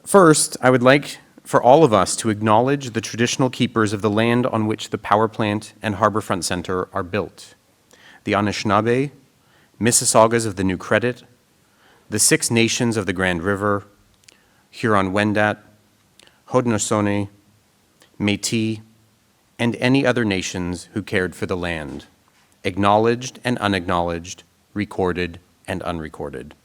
First, I would like for all of us to acknowledge the traditional keepers of the land on which the power plant and Harborfront Center are built: the Anishinaabe, Mississaugas of the New Credit, the Six Nations of the Grand River, Huron-Wendat, Haudenosaunee, Métis, and any other nations who cared for the land, acknowledged and unacknowledged, recorded and unrecorded.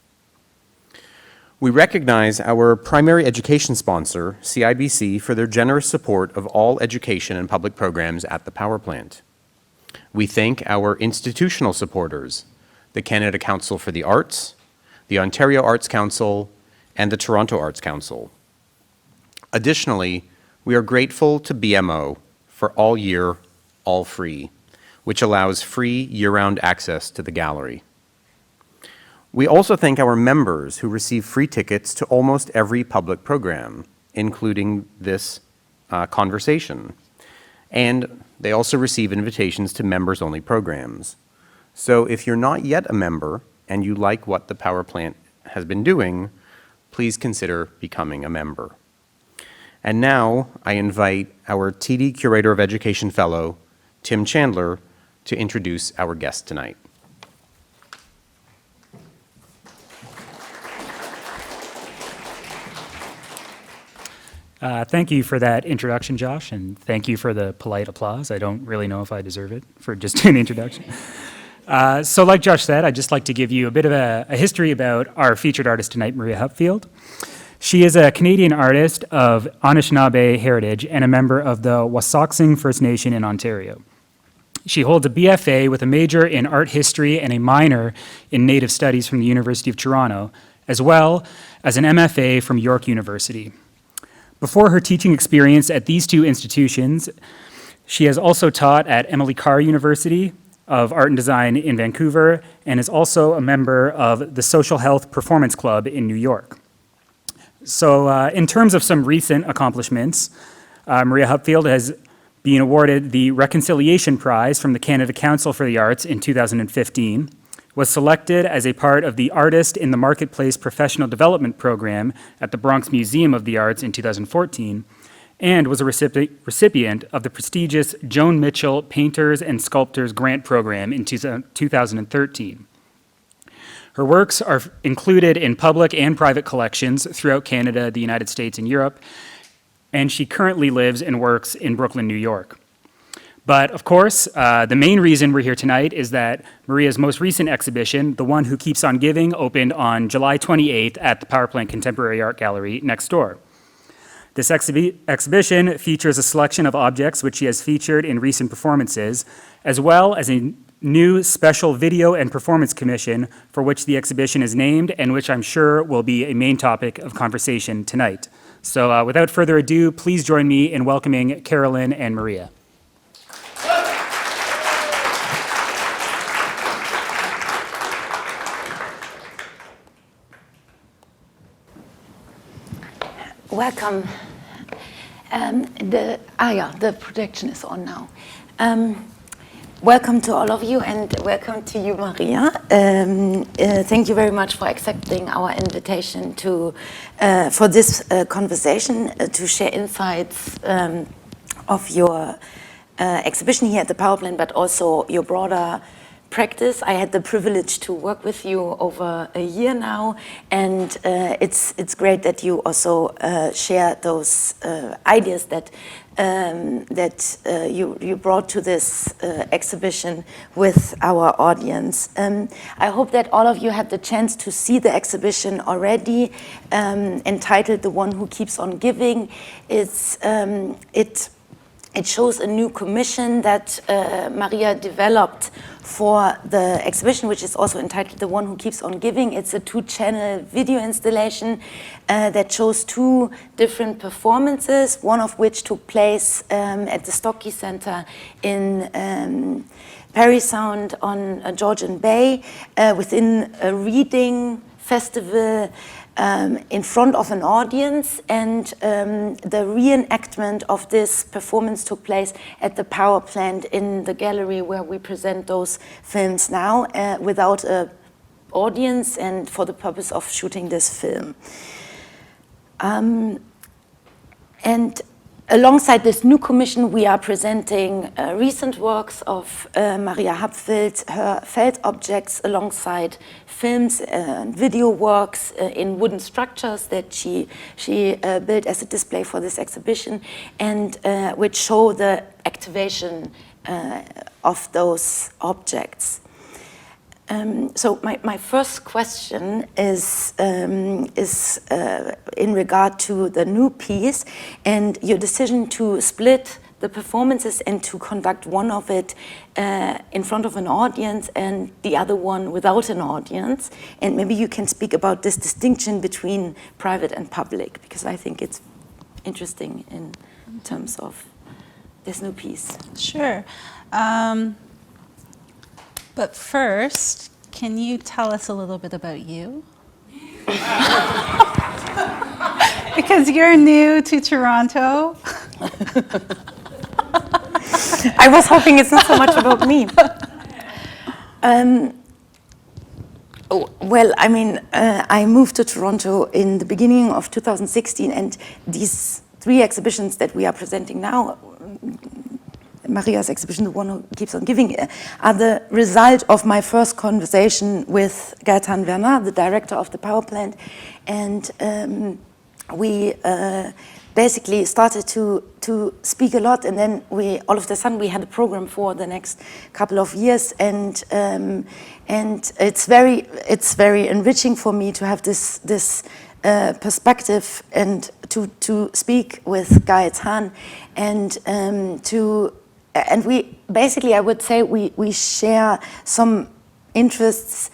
We recognize our primary education sponsor, CIBC, for their generous support of all education and public programs at the power plant. We thank our institutional supporters, the Canada Council for the Arts, the Ontario Arts Council, and the Toronto Arts Council. Additionally, we are grateful to BMO for all year, all free, which allows free year-round access to the gallery. We also thank our members who receive free tickets to almost every public program, including this conversation. And they also receive invitations to members-only programs. So if you're not yet a member and you like what the power plant has been doing, please consider becoming a member. And now I invite our TD Curator of Education Fellow, Tim Chandler, to introduce our guest tonight. Thank you for that introduction, Josh, and thank you for the polite applause. I don't really know if I deserve it for just doing the introduction. So like Josh said, I'd just like to give you a bit of a history about our featured artist tonight, Maria Hupfield. She is a Canadian artist of Anishinaabe heritage and a member of the Wasauksing First Nation in Ontario. She holds a BFA with a major in art history and a minor in Native Studies from the University of Toronto, as well as an MFA from York University. Before her teaching experience at these two institutions, she has also taught at Emily Carr University of Art and Design in Vancouver and is also a member of the Social Health Performance Club in New York. So in terms of some recent accomplishments, Maria Hupfield has been awarded the Reconciliation Prize from the Canada Council for the Arts in 2015, was selected as a part of the Artist in the Marketplace Professional Development Program at the Bronx Museum of the Arts in 2014, and was a recipient of the prestigious Joan Mitchell Painters and Sculptors Grant Program in 2013. Her works are included in public and private collections throughout Canada, the United States, and Europe, and she currently lives and works in Brooklyn, New York. But of course, the main reason we're here tonight is that Maria's most recent exhibition, The One Who Keeps on Giving, opened on July 28th at the Power Plant Contemporary Art Gallery next door. This exhibition features a selection of objects which she has featured in recent performances, as well as a new special video and performance commission for which the exhibition is named and which I'm sure will be a main topic of conversation tonight. So without further ado, please join me in welcoming Carolin and Maria. Welcome. The projection is on now. Welcome to all of you, and welcome to you, Maria. Thank you very much for accepting our invitation for this conversation to share insights of your exhibition here at the Power Plant, but also your broader practice. I had the privilege to work with you over a year now, and it's great that you also share those ideas that you brought to this exhibition with our audience. I hope that all of you had the chance to see the exhibition already, entitled "The One Who Keeps on Giving." It shows a new commission that Maria developed for the exhibition, which is also entitled "The One Who Keeps on Giving." It's a 2-channel video installation that shows 2 different performances, one of which took place at the Stockey Center in Parry Sound on Georgian Bay within a reading festival in front of an audience, and the reenactment of this performance took place at the Power Plant in the gallery where we present those films now without an audience and for the purpose of shooting this film. And alongside this new commission, we are presenting recent works of Maria Hupfield, her felt objects, alongside films and video works in wooden structures that she built as a display for this exhibition, and which show the activation of those objects. So my first question is in regard to the new piece and your decision to split the performances and to conduct one of it in front of an audience and the other one without an audience. And maybe you can speak about this distinction between private and public, because I think it's interesting in terms of this new piece. Sure. But first, can you tell us a little bit about you? Because you're new to Toronto. I was hoping it's not so much about me. Well, I mean, I moved to Toronto in the beginning of 2016, and these 3 exhibitions that we are presenting now, Maria's exhibition, the one who keeps on giving, are the result of my first conversation with Gaëtan Bernard, the director of the power plant, and we basically started to speak a lot, and then all of a sudden we had a program for the next couple of years, and it's very enriching for me to have this perspective and to speak with Gaëtan, and we basically, I would say, we share some interests,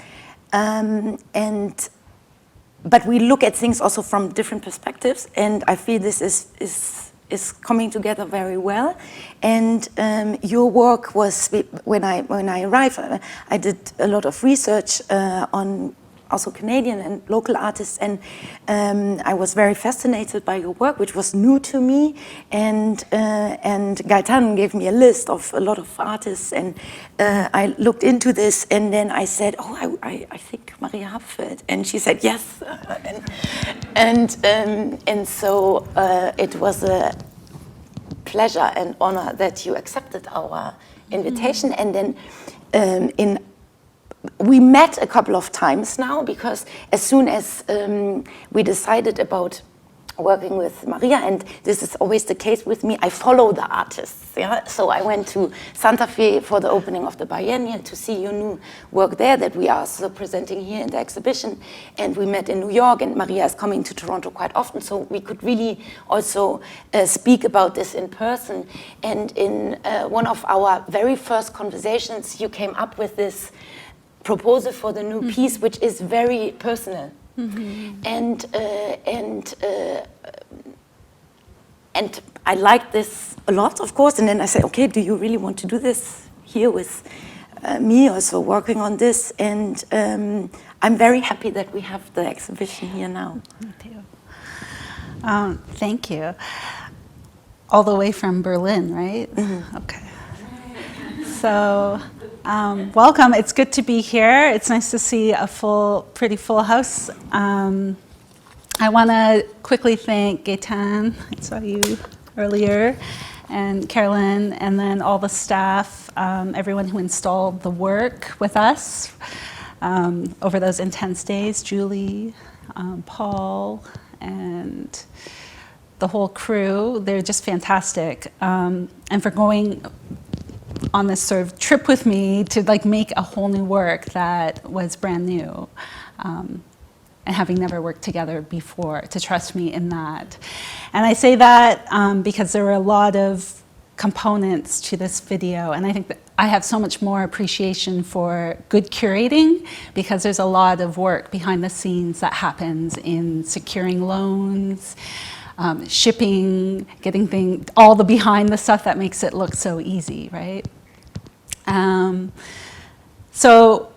but we look at things also from different perspectives, and I feel this is coming together very well. And your work was, when I arrived, I did a lot of research on also Canadian and local artists, and I was very fascinated by your work, which was new to me, and Gaëtan gave me a list of a lot of artists, and I looked into this, and then I said, I think Maria Hupfield, and she said yes, and so it was a pleasure and honor that you accepted our invitation, and then we met a couple of times now, because as soon as we decided about working with Maria, and this is always the case with me, I follow the artists. Yeah? So I went to Santa Fe for the opening of the Biennial to see your new work there that we are also presenting here in the exhibition. And we met in New York, and Maria is coming to Toronto quite often, so we could really also speak about this in person. And in one of our very first conversations, you came up with this proposal for the new piece, which is very personal, and I like this a lot, of course. And then I said, okay, do you really want to do this here with me also working on this? And I'm very happy that we have the exhibition here now. Me too. Thank you. All the way from Berlin, right? Okay. So. Welcome. It's good to be here. It's nice to see a pretty full house. I want to quickly thank Gaëtan, I saw you earlier, and Carolin, and then all the staff, everyone who installed the work with us over those intense days, Julie, Paul, and the whole crew. They're just fantastic. And for going on this sort of trip with me to make a whole new work that was brand new, and having never worked together before, to trust me in that. And I say that because there were a lot of components to this video, and I think that I have so much more appreciation for good curating, because there's a lot of work behind the scenes that happens in securing loans, shipping, getting things, all the behind the stuff that makes it look so easy, right? So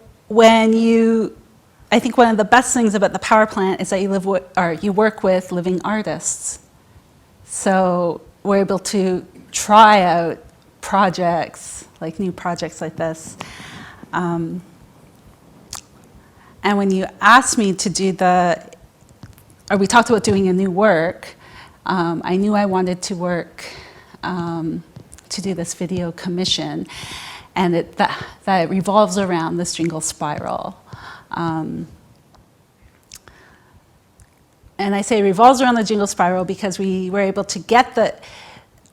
I think one of the best things about the power plant is that you work with living artists. So we're able to try out projects, new projects like this. And when you asked me to do or we talked about doing a new work. I knew I wanted to work to do this video commission, and that it revolves around this jingle spiral. And I say revolves around the jingle spiral because we were able to get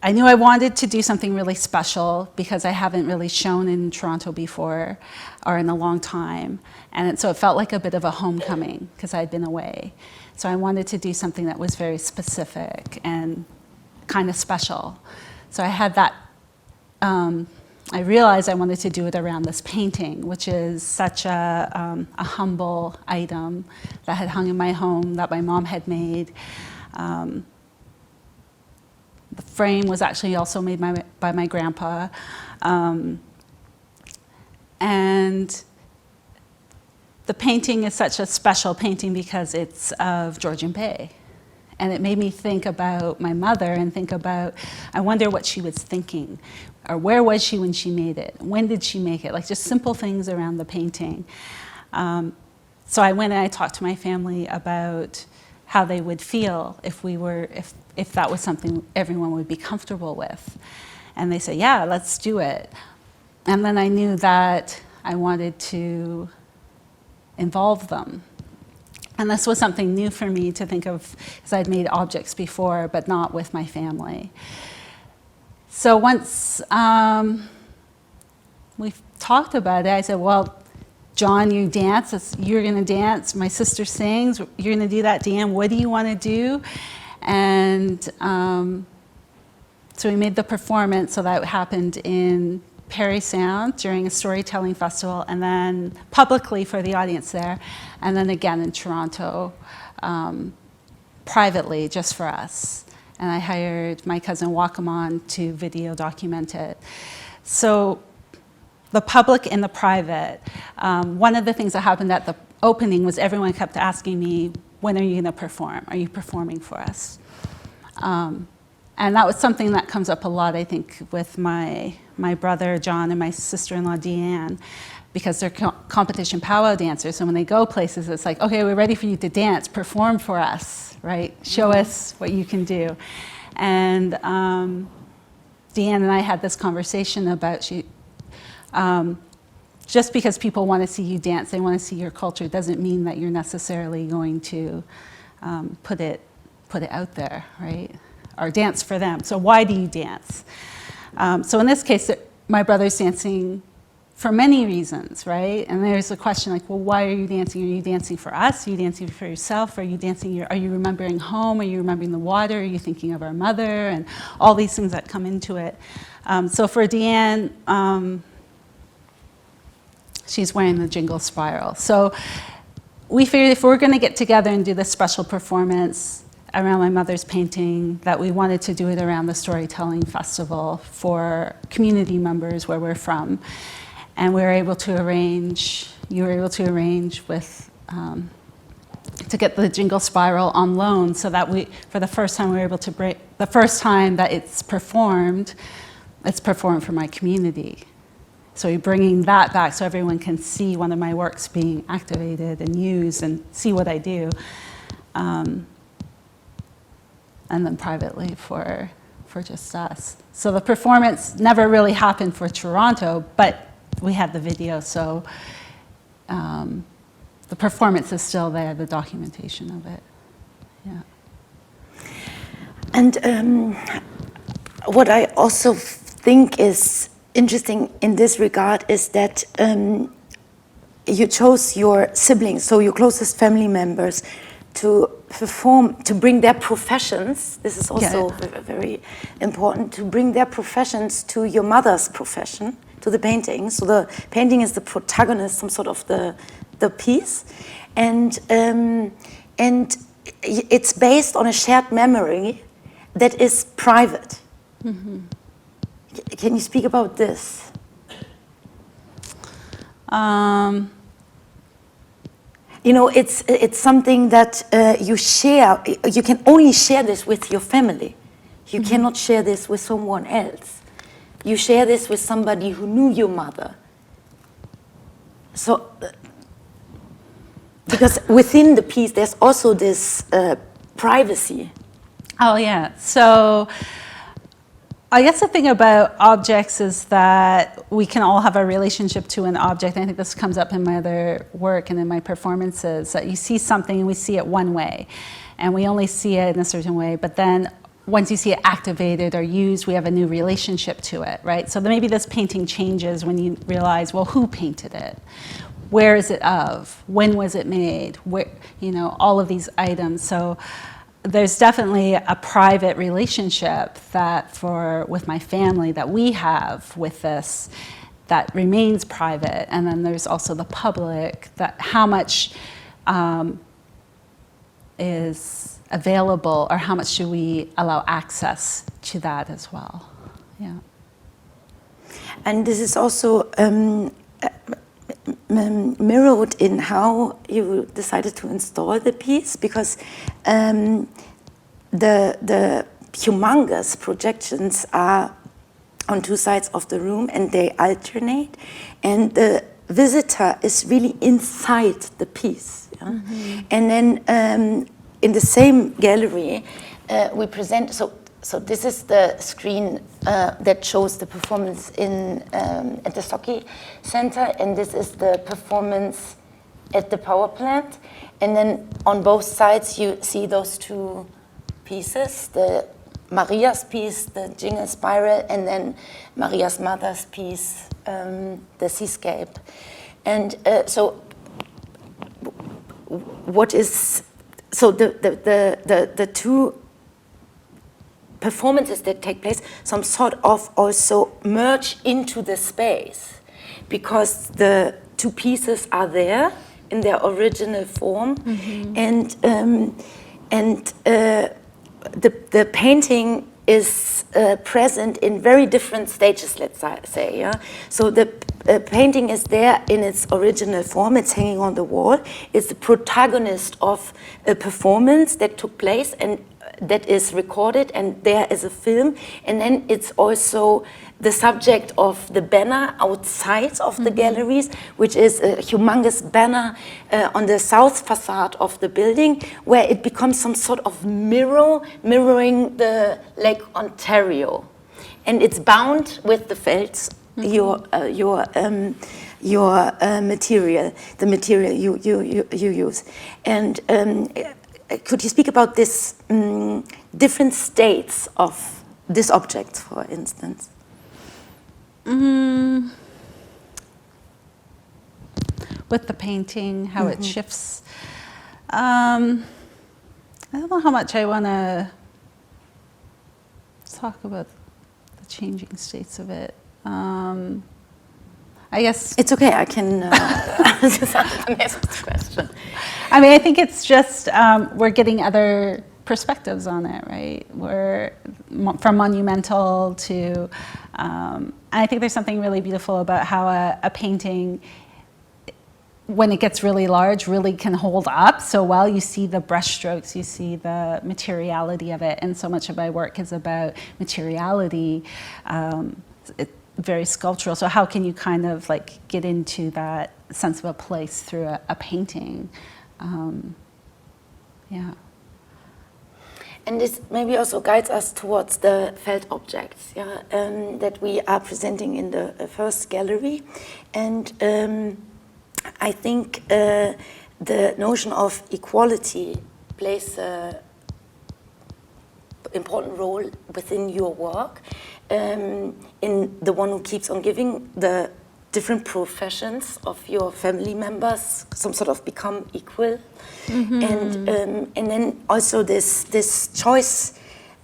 I knew I wanted to do something really special because I haven't really shown in Toronto before or in a long time. And so it felt like a bit of a homecoming because I'd been away. So I wanted to do something that was very specific and kind of special. So I had that, I realized I wanted to do it around this painting, which is such a humble item that had hung in my home that my mom had made. The frame was actually also made by my grandpa. And the painting is such a special painting because it's of Georgian Bay. And it made me think about my mother and think about, I wonder what she was thinking, or where was she when she made it? When did she make it? Like just simple things around the painting. So I went and I talked to my family about how they would feel if that was something everyone would be comfortable with. And they said, yeah, let's do it. And then I knew that I wanted to involve them. And this was something new for me to think of, because I'd made objects before, but not with my family. So once we talked about it, I said, well, John, you dance, you're gonna dance, my sister sings, you're gonna do that, Dan, what do you wanna do? And so we made the performance, so that happened in Parry Sound during a storytelling festival, and then publicly for the audience there, and then again in Toronto, privately, just for us. And I hired my cousin Wakamon to video document it. So the public and the private, one of the things that happened at the opening was everyone kept asking me, when are you gonna perform? Are you performing for us? And that was something that comes up a lot, I think, with my brother John and my sister-in-law Deanne, because they're competition powwow dancers. So when they go places, it's like, okay, we're ready for you to dance, perform for us, right? Show us what you can do. And Deanne and I had this conversation about just because people want to see you dance, they want to see your culture, doesn't mean that you're necessarily going to put it out there, right? Or dance for them. So why do you dance? So in this case, my brother's dancing for many reasons, right? And there's a question like, well, why are you dancing? Are you dancing for us? Are you dancing for yourself? Are you dancing? Are you remembering home? Are you remembering the water? Are you thinking of our mother? And all these things that come into it. So for Deanne, she's wearing the jingle spiral. So we figured if we're going to get together and do this special performance around my mother's painting, that we wanted to do it around the storytelling festival for community members where we're from. And we were able to arrange, you were able to arrange with, to get the jingle spiral on loan so that for the first time we were able to the first time that it's performed for my community. So we're bringing that back so everyone can see one of my works being activated and used and see what I do. And then privately for just us. So the performance never really happened for Toronto, but we had the video, so the performance is still there, the documentation of it, yeah. And what I also think is interesting in this regard is that you chose your siblings, so your closest family members, to perform, to bring their professions. This is also very important, to bring their professions to your mother's profession, to the painting. So the painting is the protagonist, some sort of the piece, and it's based on a shared memory that is private. Mm-hmm. Can you speak about this? You know, it's something that you share. You can only share this with your family. You mm-hmm. cannot share this with someone else. You share this with somebody who knew your mother. So, because within the piece, there's also this privacy. Oh, yeah. So I guess the thing about objects is that we can all have a relationship to an object. I think this comes up in my other work and in my performances, that you see something and we see it one way, and we only see it in a certain way. But then once you see it activated or used, we have a new relationship to it, right? So then maybe this painting changes when you realize, well, who painted it? Where is it of? When was it made? Where, you know, all of these items. So there's definitely a private relationship that with my family that we have with this that remains private. And then there's also the public, that how much is available, or how much should we allow access to that as well. Yeah. And this is also mirrored in how you decided to install the piece, because the humongous projections are on two sides of the room and they alternate, and the visitor is really inside the piece. Yeah? Mm-hmm. And then in the same gallery we present, so this is the screen that shows the performance at the Stocky Center, and this is the performance at the power plant. And then on both sides you see those two pieces, the Maria's piece, the Jingle Spiral, and then Maria's mother's piece, the Seascape. And so the two performances that take place some sort of also merge into the space, because the two pieces are there in their original form. Mm-hmm. And the painting is present in very different stages, let's say. Yeah? So the painting is there in its original form, it's hanging on the wall, it's the protagonist of a performance that took place and that is recorded, and there is a film, and then it's also the subject of the banner outside of the galleries, which is a humongous banner on the south facade of the building, where it becomes some sort of mirroring the Lake Ontario, and it's bound with the felts, your material, the material you use, and. Could you speak about this different states of this object, for instance? With the painting, how it shifts. I don't know how much I want to talk about the changing states of it. I guess it's okay. I can answer the next question. I mean, I think it's just we're getting other perspectives on it, right? We're from monumental to, and I think there's something really beautiful about how a painting, when it gets really large, really can hold up so well. You see the brushstrokes, you see the materiality of it, and so much of my work is about materiality. Very sculptural. So how can you kind of like get into that sense of a place through a painting? Yeah. And this maybe also guides us towards the felt objects, yeah, that we are presenting in the first gallery. And I think the notion of equality plays an important role within your work. In the one who keeps on giving, the different professions of your family members some sort of become equal. Mm-hmm. And then also this choice,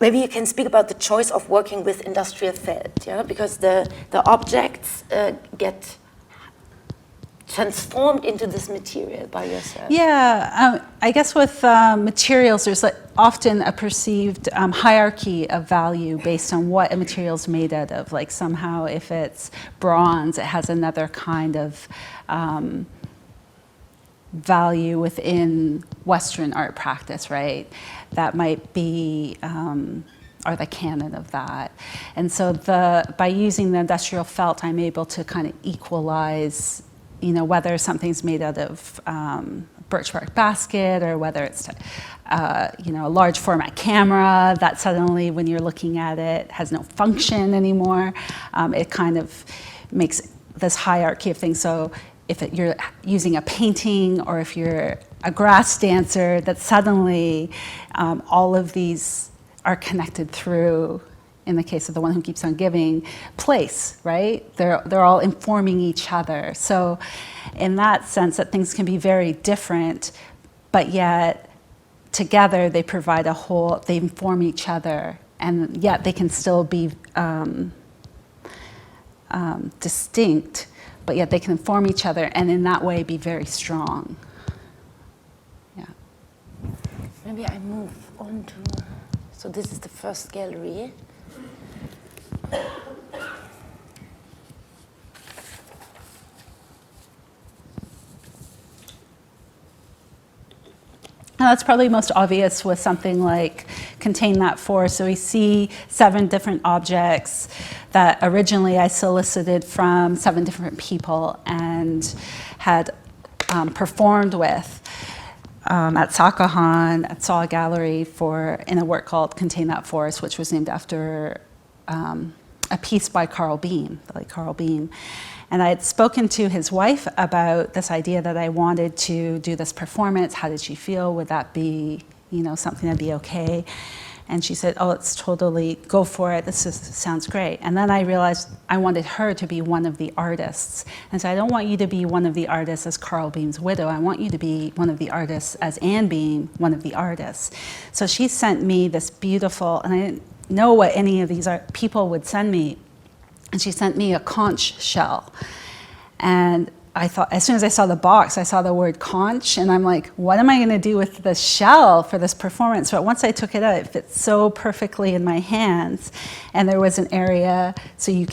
maybe you can speak about the choice of working with industrial felt, yeah, because the objects get transformed into this material by yourself. Yeah, I guess with materials, there's like often a perceived hierarchy of value based on what a material is made out of. Like somehow if it's bronze, it has another kind of value within Western art practice, right? That might be, or the canon of that. And so by using the industrial felt, I'm able to kind of equalize, you know, whether something's made out of birch bark basket, or whether it's you know, a large format camera that suddenly, when you're looking at it, has no function anymore. It kind of makes this hierarchy of things. So if you're using a painting, or if you're a grass dancer, that suddenly all of these are connected through, in the case of the one who keeps on giving, place, right? They're all informing each other. So in that sense, that things can be very different, but yet together they provide a whole, they inform each other, and yet they can still be distinct, but yet they can inform each other, and in that way be very strong. Yeah. Maybe I move on to, so this is the first gallery. Now that's probably most obvious with something like Contain That Force. So we see 7 different objects that originally I solicited from 7 different people and had performed with at Sakahan, at Saw Gallery, in a work called Contain That Force, which was named after a piece by Carl Beam, the late Carl Beam. And I had spoken to his wife about this idea that I wanted to do this performance. How did she feel? Would that be, you know, something that'd be okay? And she said, oh, it's totally, go for it. Sounds great. And then I realized I wanted her to be one of the artists. And so I don't want you to be one of the artists as Carl Beam's widow. I want you to be one of the artists as Anne Beam, one of the artists. So she sent me this beautiful, and I didn't know what any of these people would send me. And she sent me a conch shell. And I thought, as soon as I saw the box, I saw the word conch, and I'm like, what am I going to do with the shell for this performance? But once I took it out, it fit so perfectly in my hands, and there was an area, so you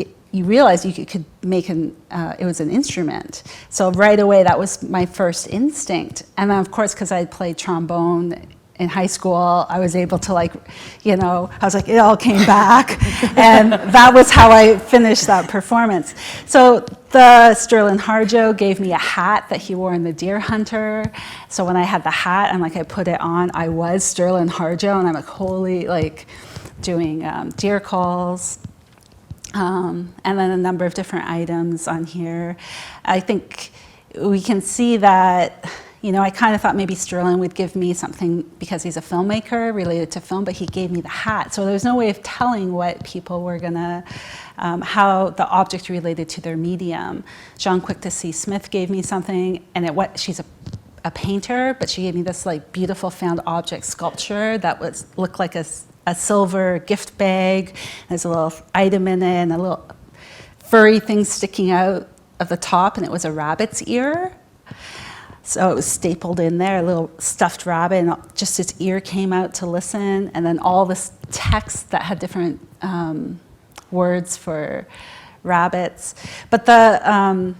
realized you could make it was an instrument. So right away, that was my first instinct. And then, of course, because I played trombone in high school, I was able to, like, you know, I was like, it all came back. And that was how I finished that performance. So the Sterling Harjo gave me a hat that he wore in The Deer Hunter. So when I had the hat, and like I put it on, I was Sterling Harjo, and I'm like, holy, like doing deer calls. And then a number of different items on here. I think we can see that, you know, I kind of thought maybe Sterling would give me something because he's a filmmaker related to film, but he gave me the hat. So there was no way of telling what people were gonna, how the object related to their medium. Jean Quick-to-See Smith gave me something, and she's a painter, but she gave me this like beautiful found object sculpture that looked like a silver gift bag. There's a little item in it and a little furry thing sticking out of the top, and it was a rabbit's ear. So it was stapled in there, a little stuffed rabbit, and just its ear came out to listen, and then all this text that had different words for rabbits. But so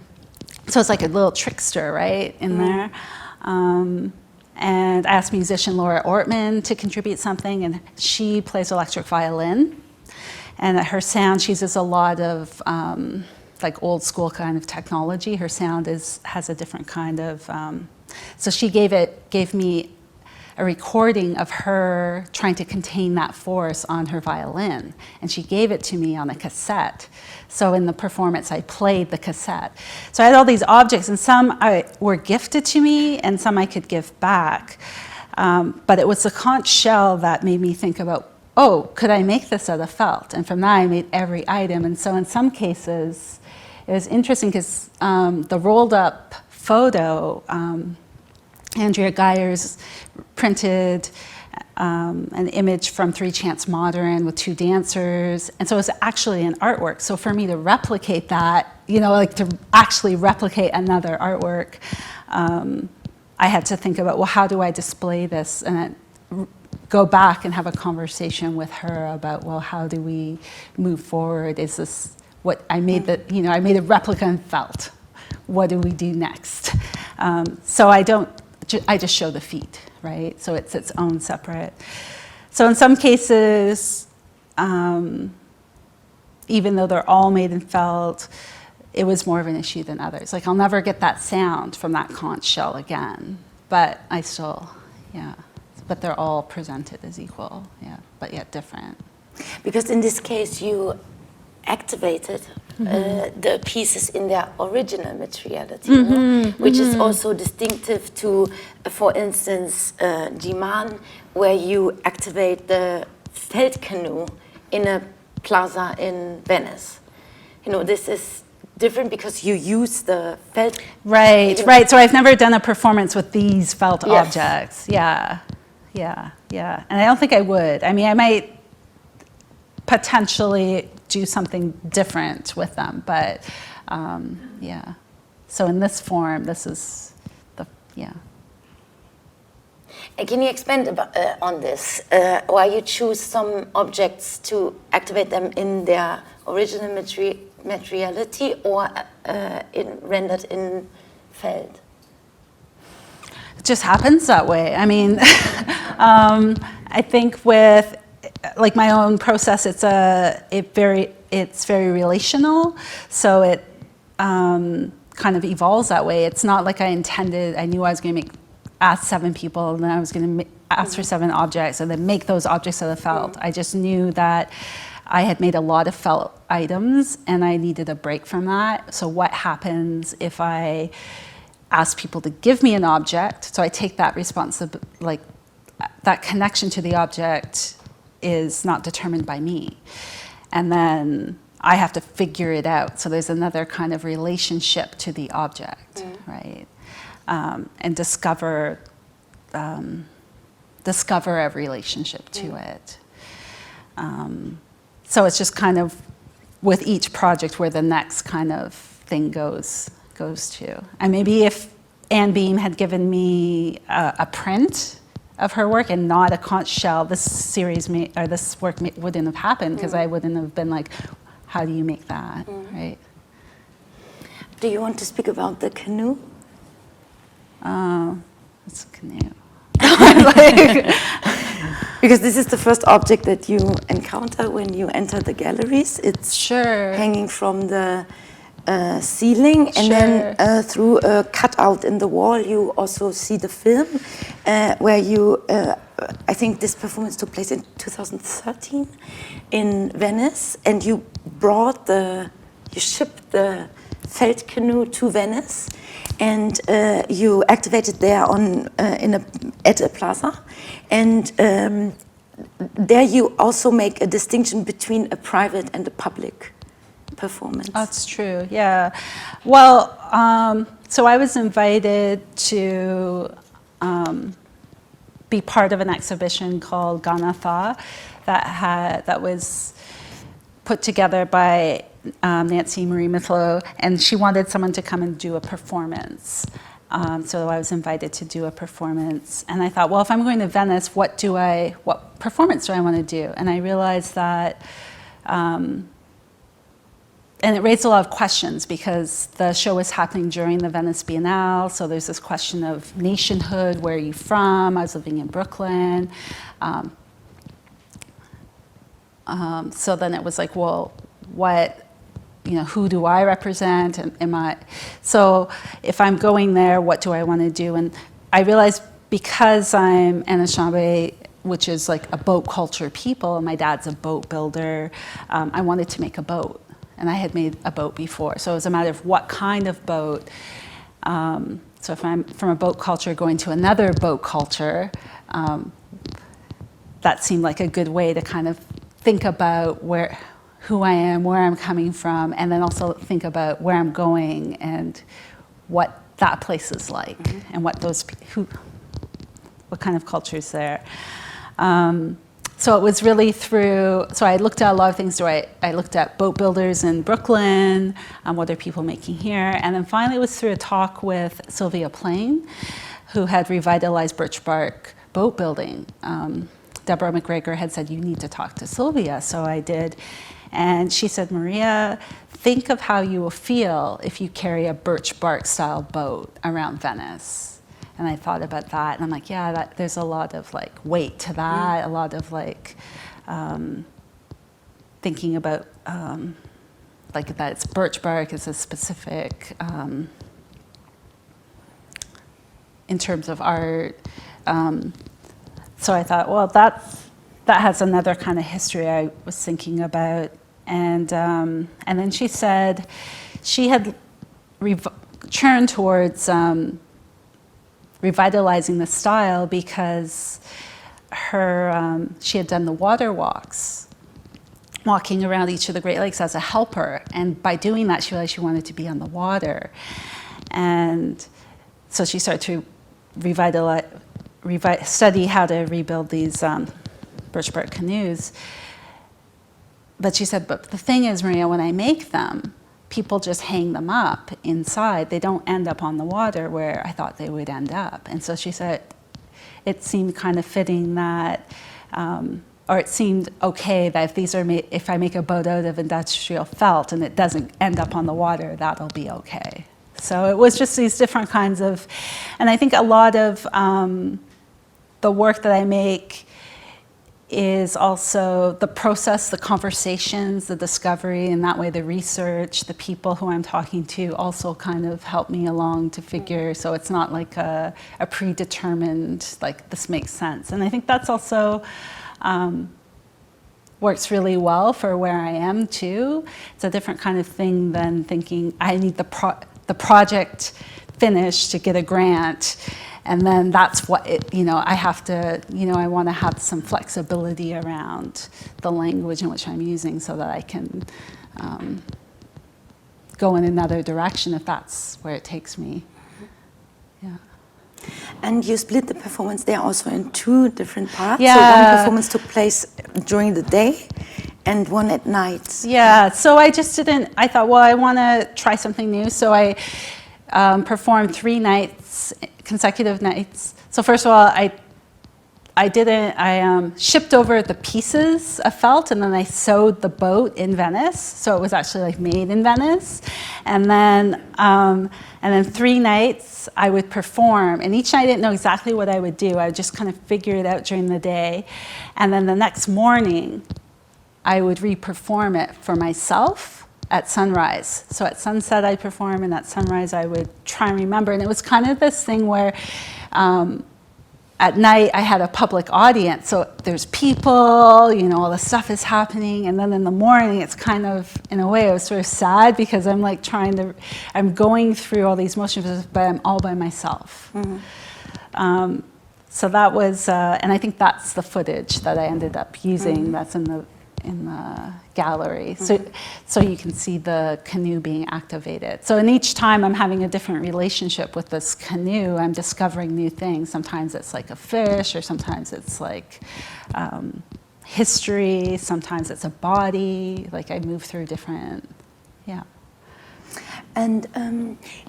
it's like a little trickster, right, in there. And I asked musician Laura Ortman to contribute something, and she plays electric violin. And her sound, she uses a lot of like old school kind of technology. Her sound has a different kind of, so she gave me a recording of her trying to contain that force on her violin, and she gave it to me on a cassette. So in the performance, I played the cassette. So I had all these objects, and some were gifted to me, and some I could give back. But it was the conch shell that made me think about, oh, could I make this out of felt? And from that, I made every item. And so in some cases, it was interesting because the rolled up photo, Andrea Geyers printed an image from 3 Chance Modern with 2 dancers. And so it was actually an artwork. So for me to replicate that, you know, like to actually replicate another artwork, I had to think about, well, how do I display this? And go back and have a conversation with her about, well, how do we move forward? Is this what I made I made a replica in felt. What do we do next? So I just show the feet, right? So it's its own separate. So in some cases, even though they're all made in felt, it was more of an issue than others. Like I'll never get that sound from that conch shell again. but I still, yeah. But they're all presented as equal, yeah, but yet different. Because in this case, you activated the pieces in their original materiality, which is also distinctive to, for instance, Jiman, where you activate the Feldcanoe in a plaza in Venice. This is different because you use the felt. Right. So I've never done a performance with these felt Yes. objects. Yeah. And I don't think I would. I mean, I might potentially do something different with them, but yeah. So in this form, this is yeah. And can you expand on this? Why you choose some objects to activate them in their original materiality or rendered in felt? It just happens that way. I mean, I think with like my own process, it's very relational, so it kind of evolves that way. It's not like I intended. I knew I was going to ask 7 people, and then I was going to ask for 7 objects, and then make those objects out of felt. I just knew that I had made a lot of felt items, and I needed a break from that. So what happens if I ask people to give me an object? So I take that responsibility, like that connection to the object is not determined by me. And then I have to figure it out. So there's another kind of relationship to the object, right? And discover a relationship to it. So it's just kind of with each project where the next kind of thing goes to. And maybe if Anne Beam had given me a print of her work and not a conch shell, this work wouldn't have happened, because I wouldn't have been like, how do you make that, right? Do you want to speak about the canoe? It's a canoe. Because this is the first object that you encounter when you enter the galleries. It's hanging from the ceiling, and then through a cutout in the wall, you also see the film where you, I think this performance took place in 2013 in Venice, and you shipped the felt canoe to Venice, and you activated there at a plaza, and there you also make a distinction between a private and a public performance. That's true, yeah. Well, so I was invited to be part of an exhibition called Ganatha that was put together by Nancy Marie Mithlow, and she wanted someone to come and do a performance. So I was invited to do a performance, and I thought, well, if I'm going to Venice, what performance do I want to do? And I realized that, and it raised a lot of questions, because the show was happening during the Venice Biennale, so there's this question of nationhood, where are you from? I was living in Brooklyn. So then it was like, well, who do I represent? So if I'm going there, what do I want to do? And I realized, because I'm Anishinaabe, which is like a boat culture people, and my dad's a boat builder, I wanted to make a boat. And I had made a boat before. So it was a matter of what kind of boat. So if I'm from a boat culture going to another boat culture, that seemed like a good way to kind of think about who I am, where I'm coming from, and then also think about where I'm going and what that place is like, and what kind of culture is there. So it was really so I looked at a lot of things. I looked at boat builders in Brooklyn, what are people making here, and then finally it was through a talk with Sylvia Plain, who had revitalized birch bark boat building. Deborah McGregor had said, you need to talk to Sylvia, so I did. And she said, Maria, think of how you will feel if you carry a birch bark style boat around Venice. And I thought about that, and I'm like, yeah, there's a lot of like weight to that, a lot of like thinking about like that it's birch bark is a specific in terms of art. So I thought, well, that has another kind of history I was thinking about. And then she said she had turned towards revitalizing the style because she had done the water walks, walking around each of the Great Lakes as a helper. And by doing that, she realized she wanted to be on the water. And so she started to study how to rebuild these birch bark canoes. But she said, but the thing is, Maria, when I make them, people just hang them up inside. They don't end up on the water where I thought they would end up. And so she said, it seemed kind of fitting that, or it seemed okay that if these are if I make a boat out of industrial felt and it doesn't end up on the water, that'll be okay. So it was just these different kinds of, and I think a lot of the work that I make is also the process, the conversations, the discovery, and that way the research, the people who I'm talking to also kind of help me along to figure, so it's not like a predetermined, like this makes sense. And I think that's also works really well for where I am too. It's a different kind of thing than thinking I need the project finished to get a grant. And then that's what I have to, I want to have some flexibility around the language in which I'm using so that I can go in another direction if that's where it takes me. Yeah. And you split the performance there also in two different parts. Yeah. So one performance took place during the day and one at night. Yeah, so I thought, well, I want to try something new. So I performed 3 nights, consecutive nights. So first of all, I shipped over the pieces of felt and then I sewed the boat in Venice. So it was actually like made in Venice. And then 3 nights I would perform. And each night I didn't know exactly what I would do. I would just kind of figure it out during the day. And then the next morning I would re-perform it for myself at sunrise. So at sunset I'd perform, and at sunrise I would try and remember. And it was kind of this thing where at night I had a public audience, so there's people, all the stuff is happening, and then in the morning it's kind of, in a way, it was sort of sad because I'm like I'm going through all these motions, but I'm all by myself. Mm-hmm. So that was, and I think that's the footage that I ended up using. Mm-hmm. That's in the gallery. Mm-hmm. So you can see the canoe being activated. So in each time I'm having a different relationship with this canoe, I'm discovering new things. Sometimes it's like a fish, or sometimes it's like history, sometimes it's a body, like I move through different, yeah. And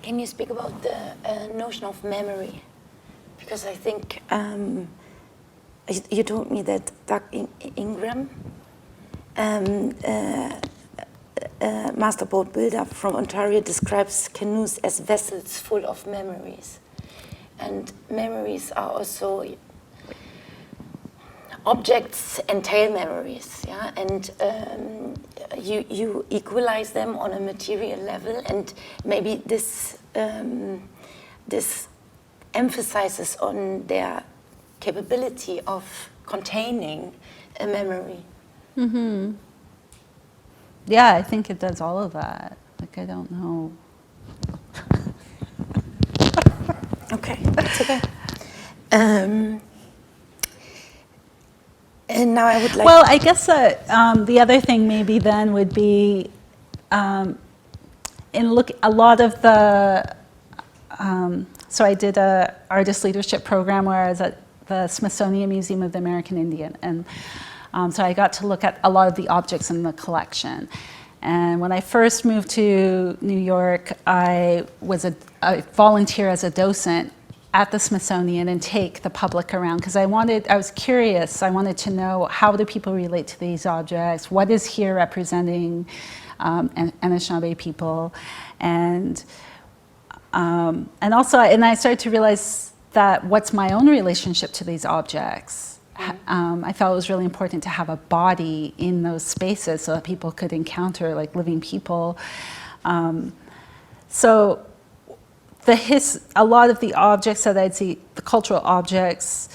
can you speak about the notion of memory? Because I think you told me that Doug Ingram, master boat builder from Ontario, describes canoes as vessels full of memories. And memories are also objects entail memories, yeah? And you equalize them on a material level, and maybe this emphasizes on their capability of containing a memory. Mm-hmm. Yeah, I think it does all of that. Like, I don't know. Okay, that's okay. And now I would like... Well, I guess the other thing maybe then would be a lot of the... so I did a artist leadership program where I was at the Smithsonian Museum of the American Indian, and so I got to look at a lot of the objects in the collection. And when I first moved to New York, I volunteer as a docent at the Smithsonian and take the public around, because I was curious. I wanted to know, how do people relate to these objects? What is here representing Anishinaabe people? And also, I started to realize that what's my own relationship to these objects? I felt it was really important to have a body in those spaces so that people could encounter like living people. So a lot of the objects that I'd see, the cultural objects,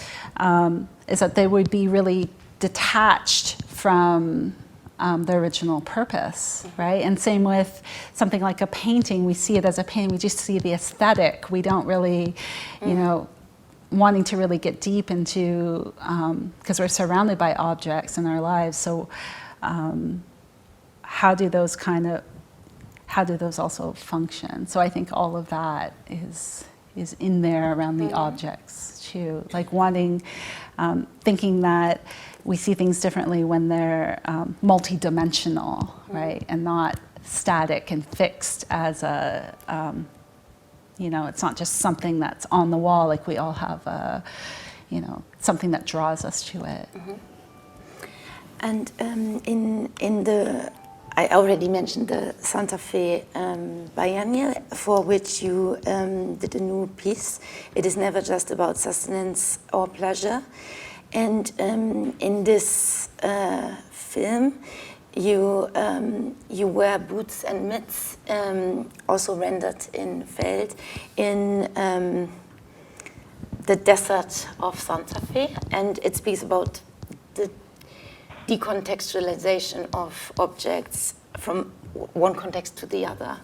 is that they would be really detached from the original purpose, right? And same with something like a painting. We see it as a painting. We just see the aesthetic. We don't really, you know, wanting to really get deep into, because we're surrounded by objects in our lives. So how do those also function? So I think all of that is in there around the objects too. Like wanting, thinking that we see things differently when they're multi-dimensional, right? And not static and fixed as a, you know, it's not just something that's on the wall, like we all have a, you know, something that draws us to it. And in the, I already mentioned the Santa Fe Biennial, for which you did a new piece. It is never just about sustenance or pleasure. And in this film, you wear boots and mitts, also rendered in felt, in the desert of Santa Fe, and it speaks about the decontextualization of objects from one context to the other.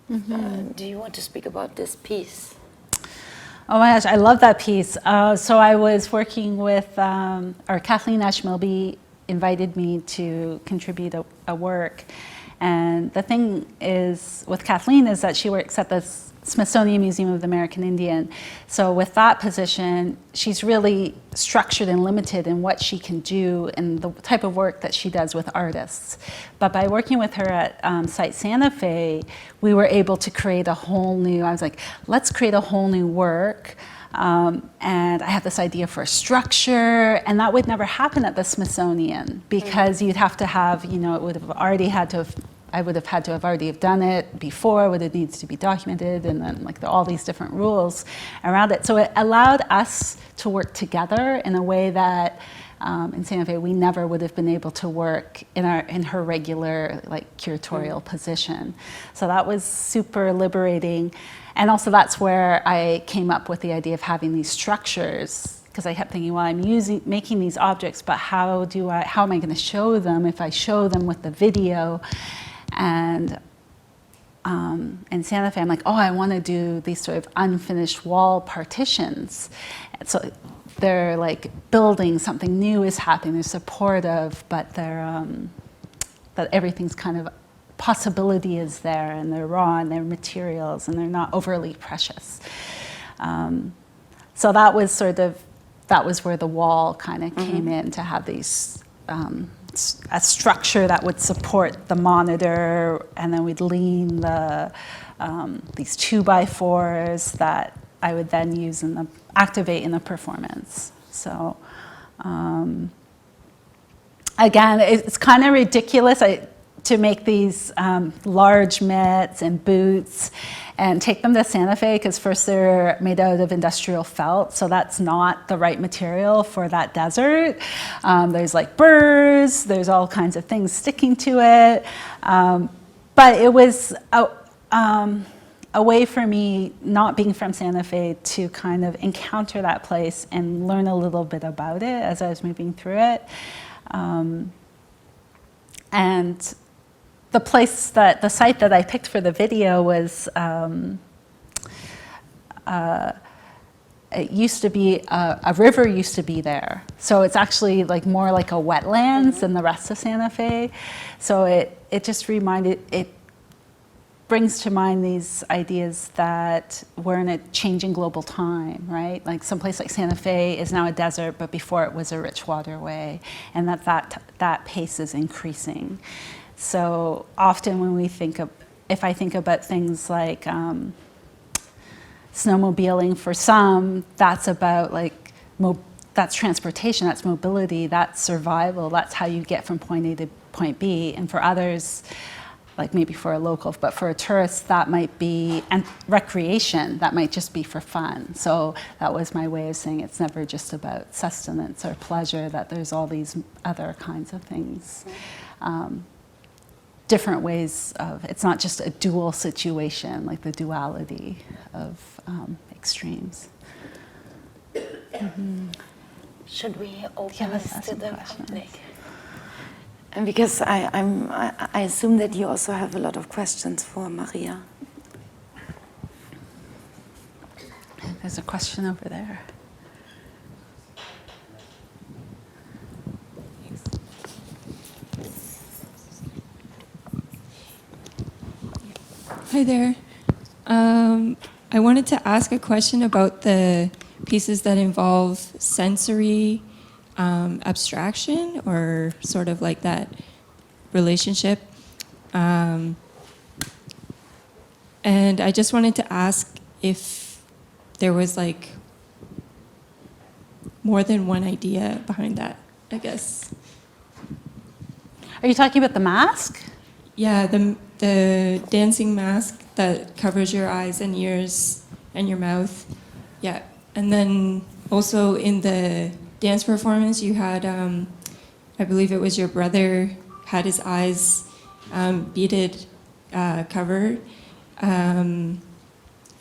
Do you want to speak about this piece? Oh my gosh, I love that piece. So I was working with, or Kathleen Ashmilby invited me to contribute a work. And the thing is, with Kathleen, is that she works at the Smithsonian Museum of the American Indian. So with that position, she's really structured and limited in what she can do and the type of work that she does with artists. But by working with her at Site Santa Fe, we were able to create a whole new, I was like, let's create a whole new work. And I have this idea for a structure, and that would never happen at the Smithsonian because you'd have to have, you know, it would have already had to have, I would have had to have already have done it before, what it needs to be documented, and then like all these different rules around it. So it allowed us to work together in a way that in Santa Fe we never would have been able to work in her regular like curatorial position. So that was super liberating. And also that's where I came up with the idea of having these structures, because I kept thinking, well, I'm making these objects, but how am I going to show them if I show them with the video? And in Santa Fe, I'm like, oh, I want to do these sort of unfinished wall partitions. And so they're like building, something new is happening, they're supportive, but they're, that everything's kind of, possibility is there, and they're raw, and they're materials, and they're not overly precious. So that was where the wall kind of came in, to have these, a structure that would support the monitor, and then we'd lean these 2x4s that I would then use activate in the performance. So again, it's kind of ridiculous to make these large mitts and boots and take them to Santa Fe, because first they're made out of industrial felt, so that's not the right material for that desert. There's like burrs, there's all kinds of things sticking to it. But it was a way for me, not being from Santa Fe, to kind of encounter that place and learn a little bit about it as I was moving through it. And the site that I picked for the video was, it used to be, a river used to be there. So it's actually like more like a wetlands than the rest of Santa Fe. So it just it brings to mind these ideas that we're in a changing global time, right? Like someplace like Santa Fe is now a desert, but before it was a rich waterway, and that pace is increasing. So often when if I think about things like snowmobiling, for some, that's about like, that's transportation, that's mobility, that's survival, that's how you get from point A to point B. And for others, like maybe for a local, but for a tourist, that might be, and recreation, that might just be for fun. So that was my way of saying it's never just about sustenance or pleasure, that there's all these other kinds of things. different ways of, it's not just a dual situation, like the duality of extremes. Should we open Yeah, let's this ask to some the questions. public? And because I assume that you also have a lot of questions for Maria. There's a question over there. Hi there. I wanted to ask a question about the pieces that involve sensory abstraction, or sort of like that relationship. And I just wanted to ask if there was like more than one idea behind that, I guess. Are you talking about the mask? Yeah, the dancing mask that covers your eyes and ears and your mouth. Yeah, and then also in the dance performance, you had, I believe it was your brother, had his eyes beaded covered.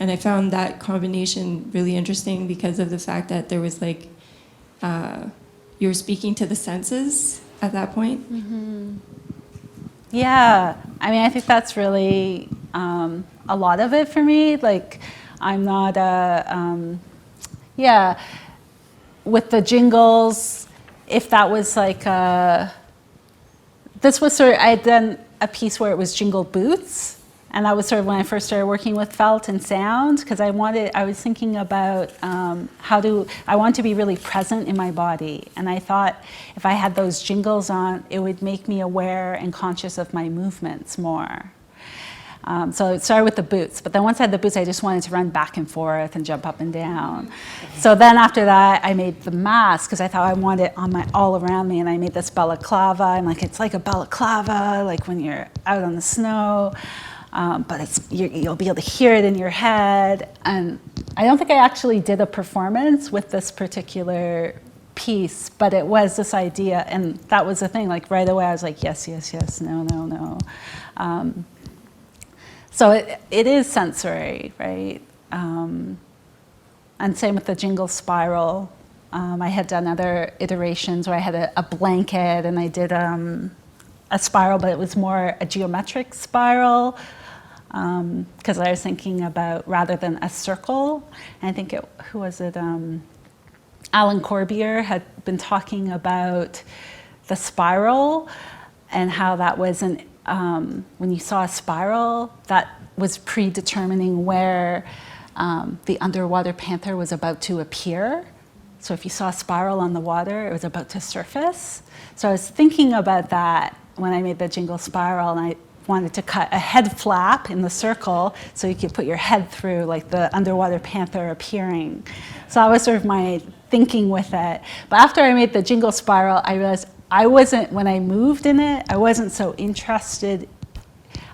And I found that combination really interesting because of the fact that there was like, you were speaking to the senses at that point. Mm-hmm. Yeah, I mean, I think that's really a lot of it for me. Like, I'm not yeah, with the jingles, if that was like this was sort of, I had done a piece where it was jingled boots. And that was sort of when I first started working with felt and sound, because I was thinking about I want to be really present in my body. And I thought if I had those jingles on, it would make me aware and conscious of my movements more. So it started with the boots, but then once I had the boots, I just wanted to run back and forth and jump up and down. So then after that, I made the mask, because I thought I wanted it on all around me, and I made this balaclava. I'm like, it's like a balaclava, like when you're out on the snow. But you'll be able to hear it in your head. And I don't think I actually did a performance with this particular piece, but it was this idea, and that was the thing. Like right away, I was like, yes, yes, yes, no, no, no. So it is sensory, right? And same with the jingle spiral. I had done other iterations where I had a blanket, and I did a spiral, but it was more a geometric spiral. Because I was thinking about rather than a circle, and I think who was it? Alan Corbier had been talking about the spiral and how that wasn't, when you saw a spiral, that was predetermining where the underwater panther was about to appear. So if you saw a spiral on the water, it was about to surface. So I was thinking about that when I made the jingle spiral, and I wanted to cut a head flap in the circle so you could put your head through, like the underwater panther appearing. So that was sort of my thinking with it. But after I made the jingle spiral, I realized when I moved in it, I wasn't so interested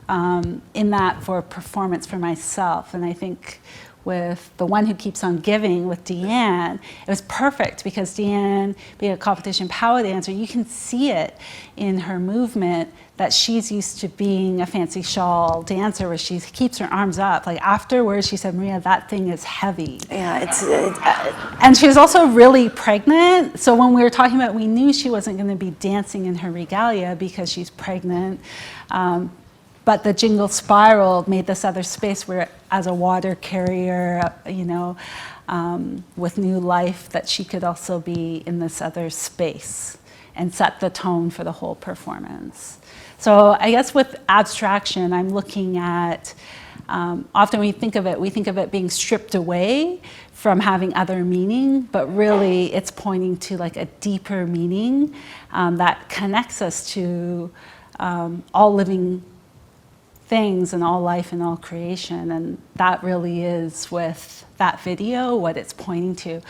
in that for performance for myself. And I think with The One Who Keeps on Giving with Deanne, it was perfect because Deanne, being a competition power dancer, you can see it in her movement that she's used to being a fancy shawl dancer where she keeps her arms up. Like afterwards, she said, Maria, that thing is heavy. Yeah, and she was also really pregnant. So when we were talking about, we knew she wasn't going to be dancing in her regalia because she's pregnant. But the jingle spiral made this other space where, as a water carrier, with new life, that she could also be in this other space and set the tone for the whole performance. So I guess with abstraction, I'm looking at, often we think of it being stripped away from having other meaning, but really it's pointing to like a deeper meaning that connects us to all living things and all life and all creation. And that really is, with that video, what it's pointing to.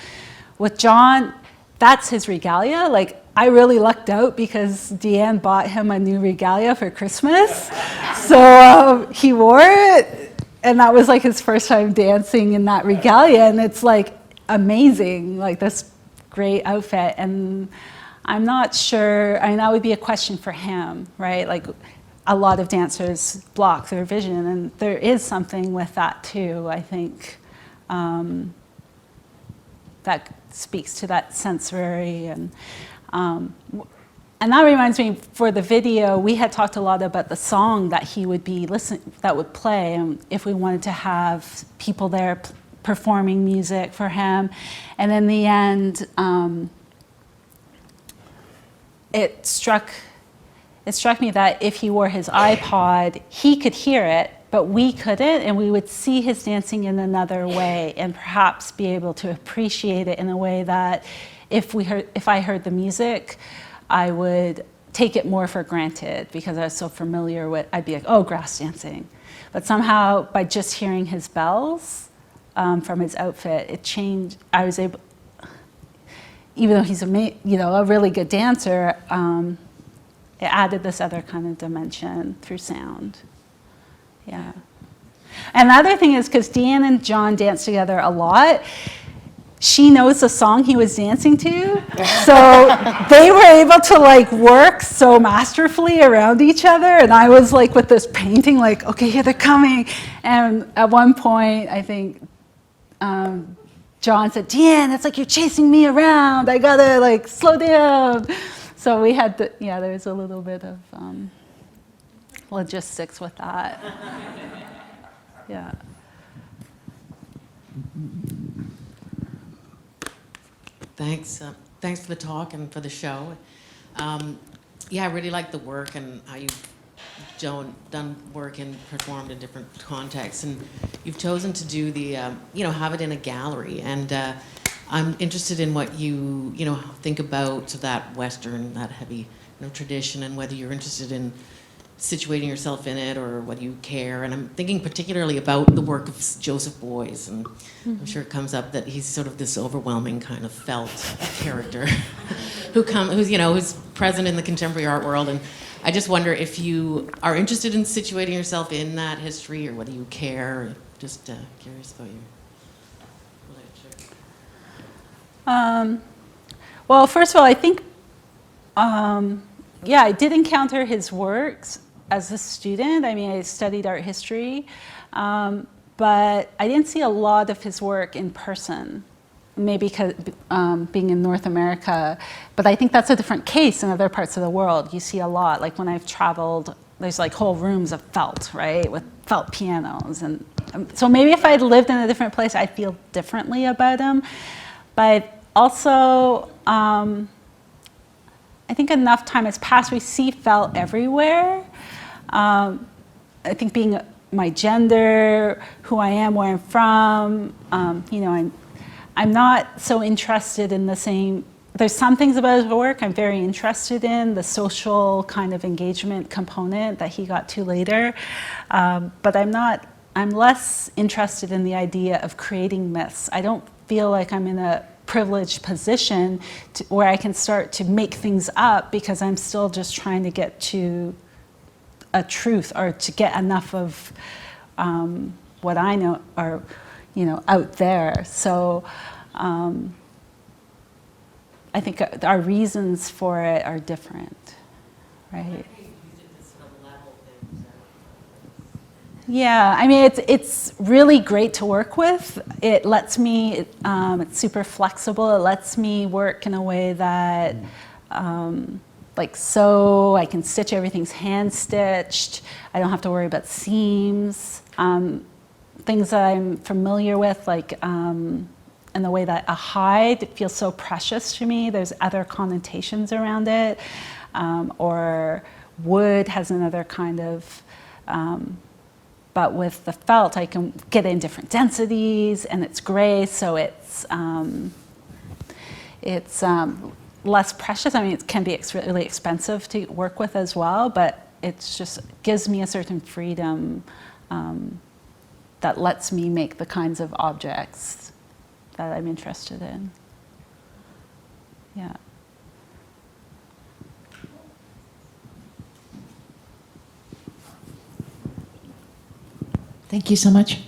With John, that's his regalia. Like, I really lucked out because Deanne bought him a new regalia for Christmas. So he wore it, and that was like his first time dancing in that regalia. And it's like amazing, like this great outfit. And I'm not sure, I mean, that would be a question for him, right? Like, a lot of dancers block their vision, and there is something with that too, I think, that speaks to that sensory. And that reminds me, for the video, we had talked a lot about the song that he would be that would play, and if we wanted to have people there performing music for him. And in the end, it struck me that if he wore his iPod, he could hear it, but we couldn't, and we would see his dancing in another way, and perhaps be able to appreciate it in a way that if I heard the music, I would take it more for granted because I was so familiar with, I'd be like, oh, grass dancing. But somehow, by just hearing his bells from his outfit, it changed. I was able, even though he's a really good dancer, it added this other kind of dimension through sound. Yeah. And the other thing is, because Deanne and John dance together a lot, she knows the song he was dancing to, so they were able to like work so masterfully around each other, and I was like with this painting, like, okay, here they're coming. And at one point, I think John said, Deanne, it's like you're chasing me around, I gotta like slow down. So we had there was a little bit of logistics with that. Yeah. Thanks. Thanks for the talk and for the show. Yeah, I really like the work and how you've done work and performed in different contexts. And you've chosen to do the, have it in a gallery. And I'm interested in what you, think about that Western, that heavy, tradition, and whether you're interested in situating yourself in it or whether you care. And I'm thinking particularly about the work of Joseph Beuys, and I'm sure it comes up that he's sort of this overwhelming kind of felt character who's present in the contemporary art world. And I just wonder if you are interested in situating yourself in that history or whether you care. Just curious about your relationship. Well, first of all, I think, I did encounter his works as a student. I mean, I studied art history, but I didn't see a lot of his work in person, maybe because being in North America, but I think that's a different case in other parts of the world. You see a lot, like when I've traveled, there's like whole rooms of felt, right, with felt pianos. And so maybe if I'd lived in a different place, I'd feel differently about him. But also, I think enough time has passed, we see felt everywhere. I think being my gender, who I am, where I'm from, I'm not so interested in the same, there's some things about his work I'm very interested in, the social kind of engagement component that he got to later, but I'm less interested in the idea of creating myths. I don't feel like I'm in a privileged position where I can start to make things up because I'm still just trying to get to a truth or to get enough of what I know are, out there. So I think our reasons for it are different, right? Yeah, I mean, it's really great to work with. It lets me, it's super flexible. It lets me work in a way that, so I can stitch, everything's hand stitched. I don't have to worry about seams. Things that I'm familiar with, in the way that a hide feels so precious to me. There's other connotations around it. Or wood has another kind of, but with the felt, I can get it in different densities, and it's gray, so it's less precious. I mean, it can be really expensive to work with as well, but it's just gives me a certain freedom that lets me make the kinds of objects that I'm interested in. Yeah. Thank you so much.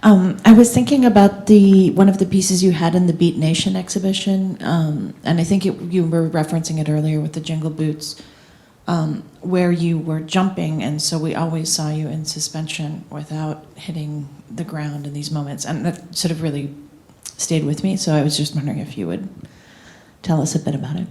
I was thinking about one of the pieces you had in the Beat Nation exhibition, and I think you were referencing it earlier with the Jingle Boots. where you were jumping, and so we always saw you in suspension without hitting the ground in these moments, and that sort of really stayed with me. So I was just wondering if you would tell us a bit about it.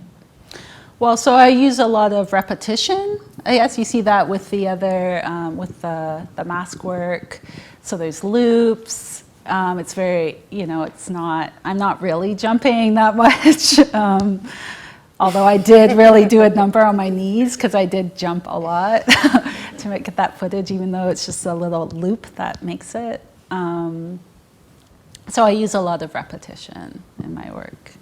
Well, so I use a lot of repetition. I guess you see that with the other, with the mask work. So there's loops. It's very, it's not, I'm not really jumping that much. Although I did really do a number on my knees because I did jump a lot to get that footage, even though it's just a little loop that makes it. So I use a lot of repetition in my work.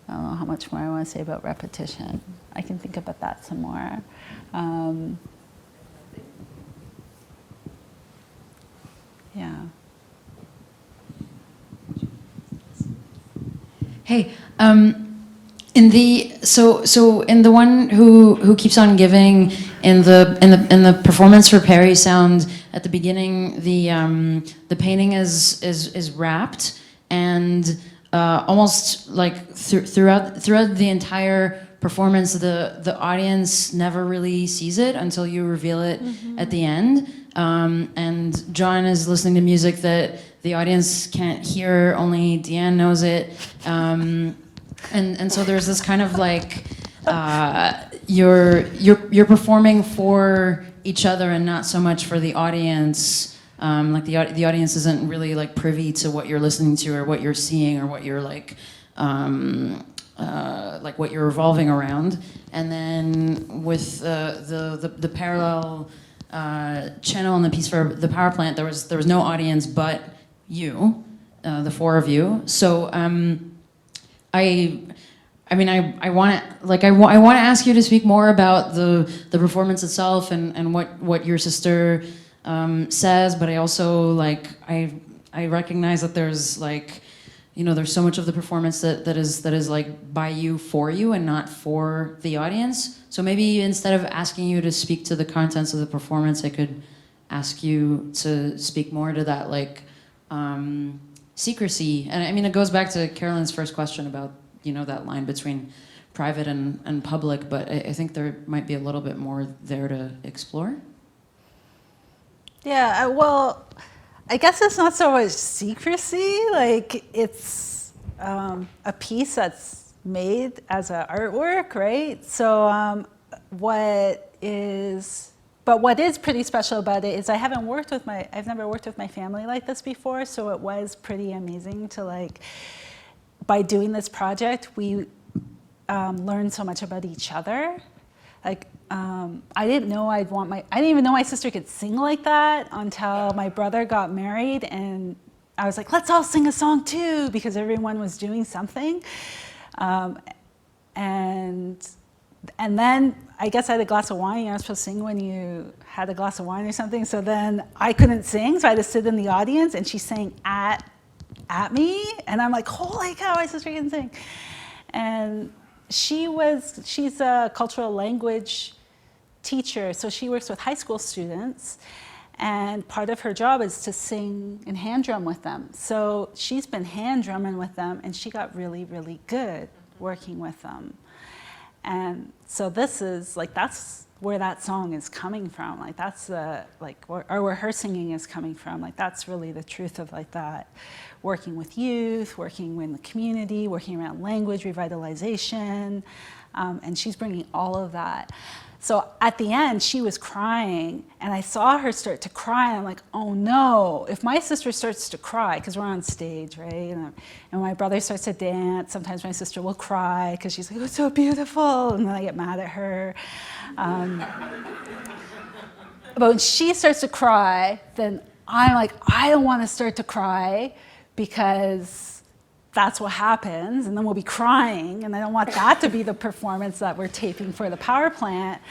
I don't know how much more I want to say about repetition. I can think about that some more. Yeah. Hey, in the one who keeps on giving, in the performance for Perry Sound at the beginning, the painting is wrapped, and almost like throughout the entire performance, the audience never really sees it until you reveal it at the end. And John is listening to music that the audience can't hear, only Deanne knows it. And so there's this kind of like, you're performing for each other and not so much for the audience. Like the audience isn't really like privy to what you're listening to or what you're seeing or what you're like what you're revolving around. And then with the parallel channel in the piece for the power plant, there was no audience but you, the four of you. So I want to ask you to speak more about the performance itself and what your sister says, but I also I recognize that there's there's so much of the performance that is like by you, for you, and not for the audience. So maybe instead of asking you to speak to the contents of the performance, I could ask you to speak more to that secrecy. And I mean, it goes back to Carolin's first question about that line between private and public, but I think there might be a little bit more there to explore. Yeah, well, I guess it's not so much secrecy, it's a piece that's made as an artwork, right? So what is pretty special about it is I've never worked with my family like this before, so it was pretty amazing to by doing this project, we learned so much about each other. I didn't even know my sister could sing like that until my brother got married, and I was like, let's all sing a song too, because everyone was doing something. And then I guess I had a glass of wine. You're not supposed to sing when you had a glass of wine or something. So then I couldn't sing, so I had to sit in the audience, and she sang at me, and I'm like, holy cow, my sister can sing. And she's a cultural language teacher, so she works with high school students, and part of her job is to sing and hand drum with them. So she's been hand drumming with them, and she got really, really good working with them. And so this is that's where that song is coming from. That's where her singing is coming from. That's really the truth of that. Working with youth, working in the community, working around language revitalization, and she's bringing all of that. So at the end, she was crying, and I saw her start to cry, and I'm like, oh no, if my sister starts to cry, because we're on stage, right, and my brother starts to dance, sometimes my sister will cry, because she's like, oh, it's so beautiful, and then I get mad at her. But when she starts to cry, then I'm like, I don't want to start to cry, because that's what happens, and then we'll be crying, and I don't want that to be the performance that we're taping for the power plant.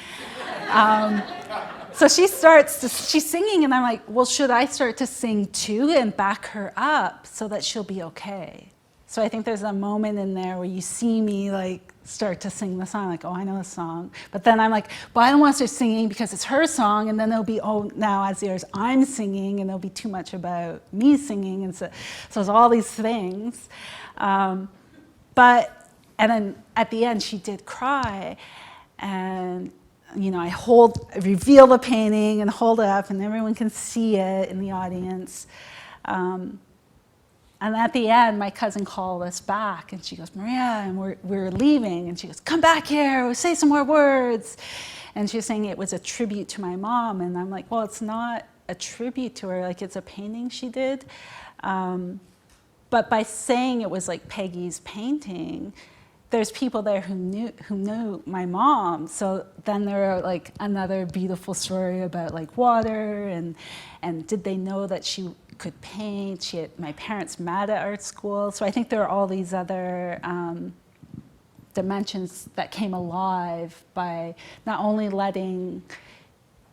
So she's singing, and I'm like, well, should I start to sing too and back her up so that she'll be okay? So I think there's a moment in there where you see me start to sing the song, oh, I know the song. But then I'm like, well, I don't want to start singing because it's her song, and then there'll be, oh, now as yours, I'm singing, and there'll be too much about me singing, and so there's all these things. and then at the end she did cry, and I reveal the painting and hold it up, and everyone can see it in the audience. And at the end, my cousin called us back, and she goes, Maria, and we're leaving, and she goes, come back here, say some more words. And she was saying it was a tribute to my mom, and I'm like, well, it's not a tribute to her, like it's a painting she did. But by saying it was like Peggy's painting, there's people there who knew my mom. So then there are like another beautiful story about like water, and did they know that she could paint? My parents met at art school. So I think there are all these other dimensions that came alive by not only letting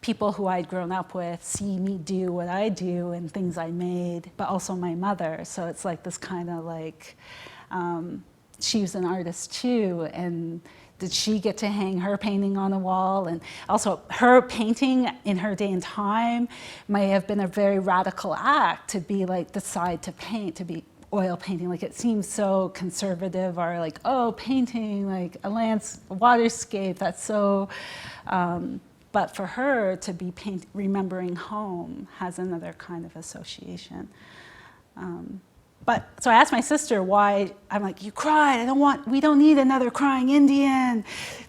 people who I'd grown up with see me do what I do and things I made, but also my mother. So it's like this kind of like, she was an artist too, and did she get to hang her painting on the wall? And also her painting in her day and time may have been a very radical act to be like decide to paint, to be oil painting. Like it seems so conservative, or like, oh, painting like a waterscape, that's so, but for her to be remembering home has another kind of association. So I asked my sister why. I'm like, you cried. We don't need another crying Indian,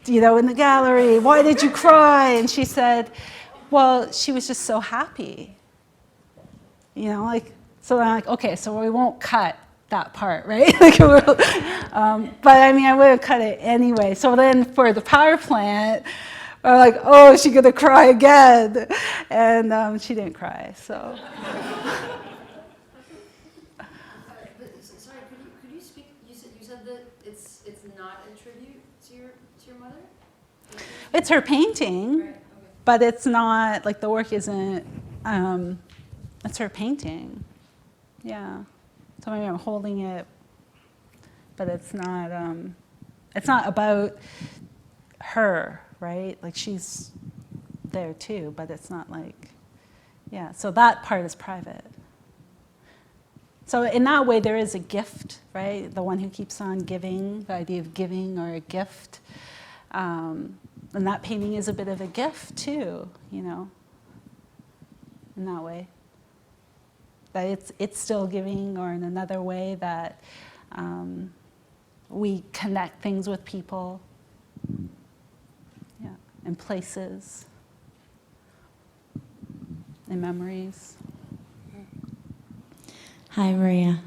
in the gallery. Why did you cry? And she said, well, she was just so happy. So I'm like, okay, so we won't cut that part, right? But I mean, I would have cut it anyway. So then for the power plant, I'm like, oh, is she gonna cry again? And she didn't cry, so. Sorry, could you speak? You said that it's not a tribute to your mother. It's her painting, right, okay. But it's not like the work isn't. It's her painting, yeah. So maybe I'm holding it, but it's not. It's not about her, right? Like she's there too, but it's not like, yeah. So that part is private. So in that way, there is a gift, right? The one who keeps on giving, the idea of giving or a gift. And that painting is a bit of a gift too, in that way. That it's still giving, or in another way that we connect things with people, yeah, and places, and memories. Hi, Maria.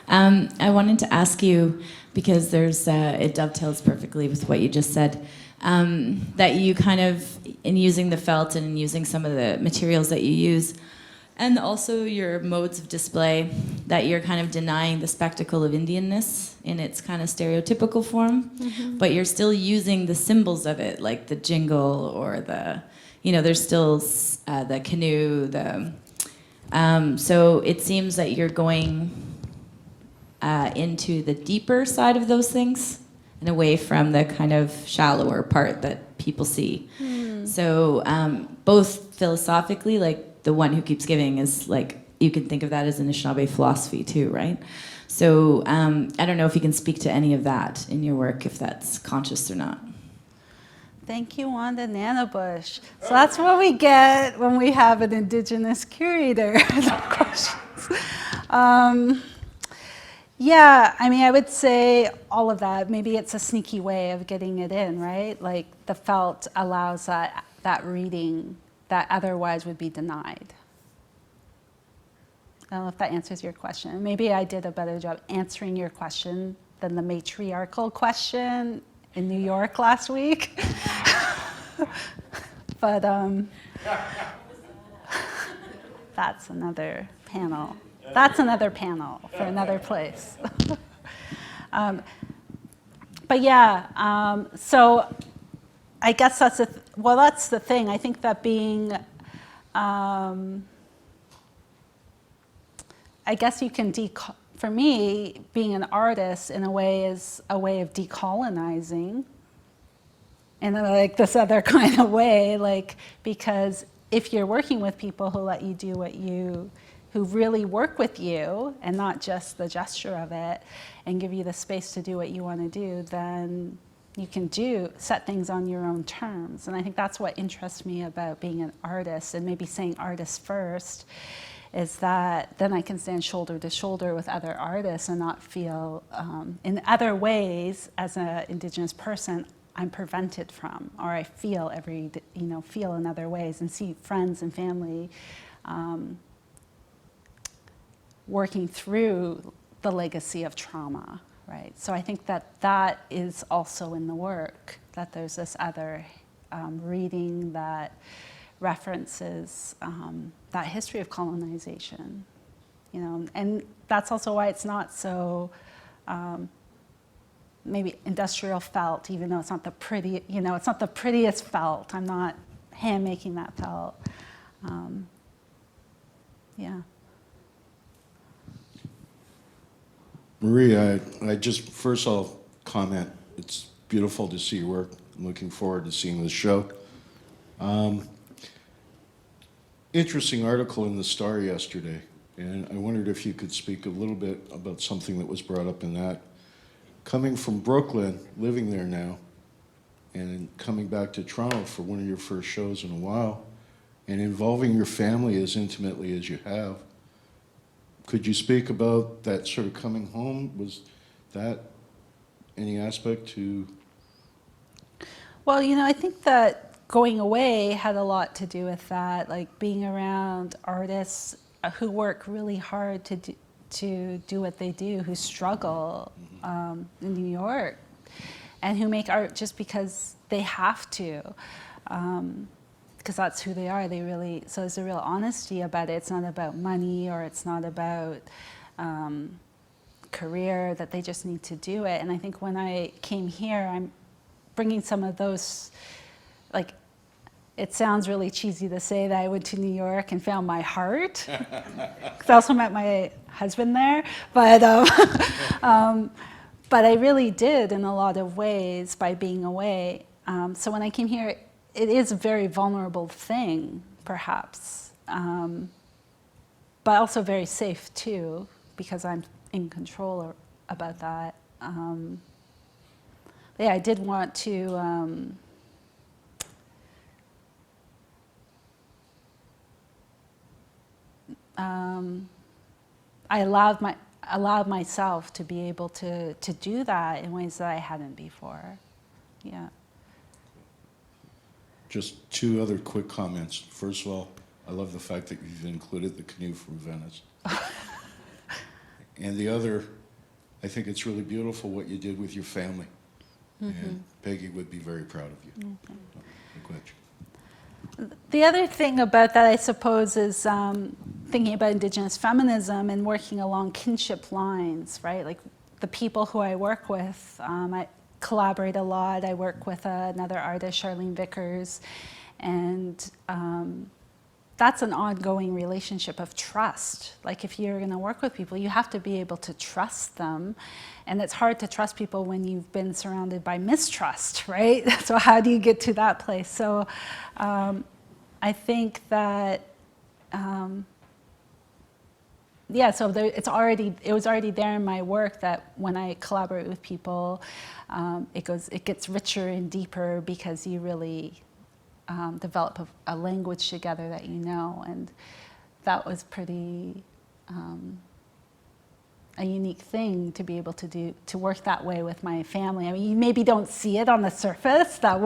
I wanted to ask you, because it dovetails perfectly with what you just said, that you kind of, in using the felt and in using some of the materials that you use, and also your modes of display, that you're kind of denying the spectacle of Indianness in its kind of stereotypical form, but you're still using the symbols of it, like the jingle or there's still the canoe, so it seems that you're going into the deeper side of those things and away from the kind of shallower part that people see. So both philosophically, like the one who keeps giving is like, you can think of that as an Anishinaabe philosophy too, right? So I don't know if you can speak to any of that in your work, if that's conscious or not. Thank you, Wanda Nanabush. So that's what we get when we have an Indigenous curator. Questions. Yeah, I mean, I would say all of that. Maybe it's a sneaky way of getting it in, right? Like the felt allows that reading that otherwise would be denied. I don't know if that answers your question. Maybe I did a better job answering your question than the matriarchal question in New York last week. But that's another panel. That's another panel for another place. But yeah, so I guess that's the thing. I think that being, I guess you can for me, being an artist in a way is a way of decolonizing in like this other kind of way, like, because if you're working with people who let you do who really work with you and not just the gesture of it and give you the space to do what you want to do, then you can set things on your own terms. And I think that's what interests me about being an artist, and maybe saying artist first, is that then I can stand shoulder to shoulder with other artists and not feel, in other ways, as an Indigenous person, I'm prevented from, or I feel feel in other ways, and see friends and family working through the legacy of trauma, right? So I think that is also in the work, that there's this other reading that references that history of colonization, and that's also why it's not so maybe industrial felt, even though it's not the it's not the prettiest felt. I'm not hand making that felt. Yeah. Maria, I just, first I'll comment, it's beautiful to see your work. I'm looking forward to seeing the show. Interesting article in the Star yesterday, and I wondered if you could speak a little bit about something that was brought up in that. Coming from Brooklyn, living there now, and coming back to Toronto for one of your first shows in a while, and involving your family as intimately as you have, could you speak about that sort of coming home? Was that any aspect to? Well, I think that going away had a lot to do with that, like being around artists who work really hard to do what they do, who struggle in New York, and who make art just because they have to, because that's who they are. So there's a real honesty about it. It's not about money, or it's not about career, that they just need to do it. And I think when I came here, I'm bringing some of those, like, it sounds really cheesy to say that I went to New York and found my heart. I also met my husband there, but I really did in a lot of ways by being away. So when I came here, it is a very vulnerable thing, perhaps, but also very safe too, because I'm in control about that. Yeah, I did want to. I allowed myself to be able to do that in ways that I hadn't before. Yeah. Just two other quick comments. First of all, I love the fact that you've included the canoe from Venice. And the other, I think it's really beautiful what you did with your family. Mm-hmm. And Peggy would be very proud of you. Mm-hmm. The other thing about that, I suppose, is thinking about Indigenous feminism and working along kinship lines, right? Like the people who I work with, I collaborate a lot. I work with another artist, Charlene Vickers, and that's an ongoing relationship of trust. Like if you're going to work with people, you have to be able to trust them, and it's hard to trust people when you've been surrounded by mistrust, right? So how do you get to that place? So I think that so it was already there in my work that when I collaborate with people, it gets richer and deeper because you really develop a language together that you know, and that was pretty a unique thing to be able to do, to work that way with my family. I mean, you maybe don't see it on the surface that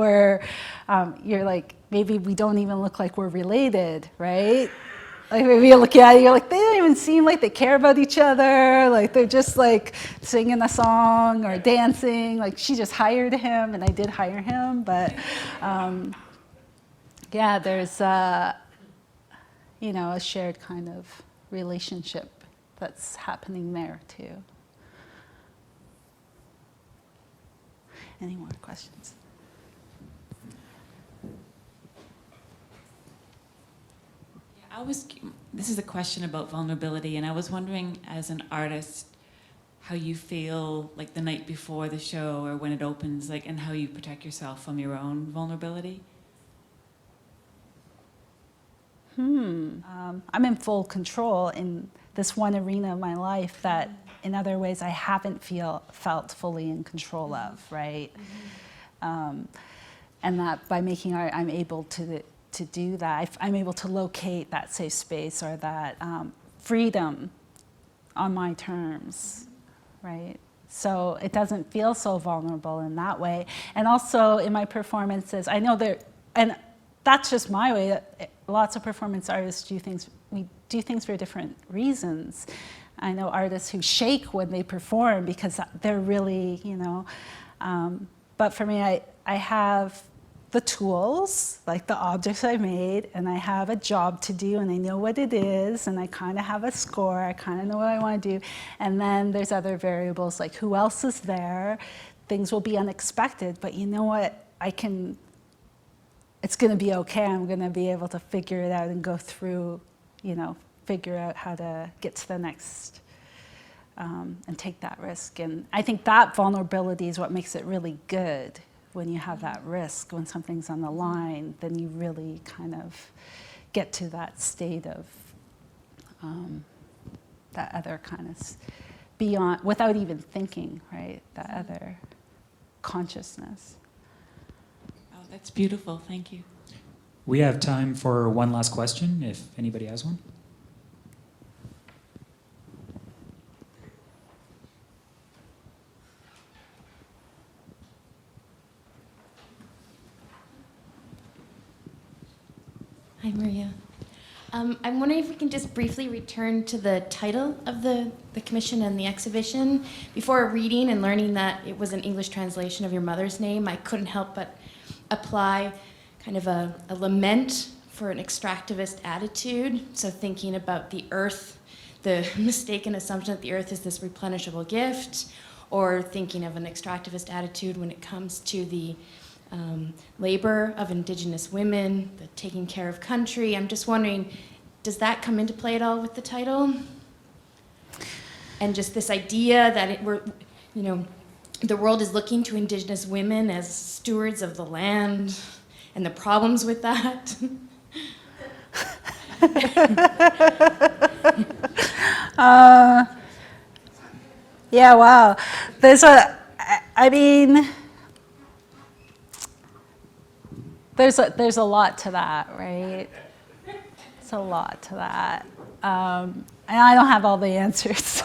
you're like, maybe we don't even look like we're related, right? Like maybe you look at it, you're like, they don't even seem like they care about each other. Like they're just like singing a song or dancing. Like she just hired him, and I did hire him, but yeah, there's a shared kind of relationship that's happening there too. Any more questions? This is a question about vulnerability, and I was wondering, as an artist, how you feel like the night before the show or when it opens, like, and how you protect yourself from your own vulnerability. I'm in full control in this one arena of my life that in other ways I haven't felt fully in control of, right? And that by making art, I'm able to do that. I'm able to locate that safe space or that freedom on my terms, right? So it doesn't feel so vulnerable in that way. And also in my performances, I know and that's just my way. Lots of performance artists we do things for different reasons. I know artists who shake when they perform because they're really, but for me, I have the tools, like the objects I made, and I have a job to do, and I know what it is, and I kind of have a score, I kind of know what I want to do, and then there's other variables like who else is there, things will be unexpected, but you know what, it's going to be okay, I'm going to be able to figure it out and go through, figure out how to get to the next, and take that risk. And I think that vulnerability is what makes it really good. When you have that risk, when something's on the line, then you really kind of get to that state of that other kind of beyond, without even thinking, right? That other consciousness. Oh, that's beautiful. Thank you. We have time for one last question, if anybody has one. Hi, Maria. I'm wondering if we can just briefly return to the title of the commission and the exhibition. Before reading and learning that it was an English translation of your mother's name, I couldn't help but apply kind of a lament for an extractivist attitude. So thinking about the earth, the mistaken assumption that the earth is this replenishable gift, or thinking of an extractivist attitude when it comes to the labor of Indigenous women, the taking care of country. I'm just wondering, does that come into play at all with the title? And just this idea that the world is looking to Indigenous women as stewards of the land, and the problems with that. Yeah, wow. There's a lot to that, right? It's a lot to that. And I don't have all the answers.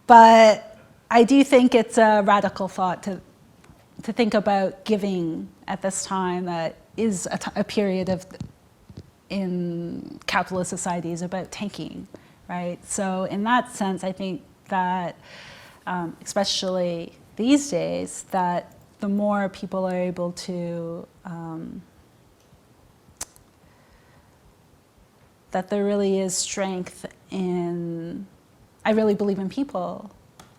But I do think it's a radical thought to think about giving at this time that is a period in capitalist society is about taking, right? So in that sense, I think that, especially these days, that the more people are able to, that there really is strength in, I really believe in people,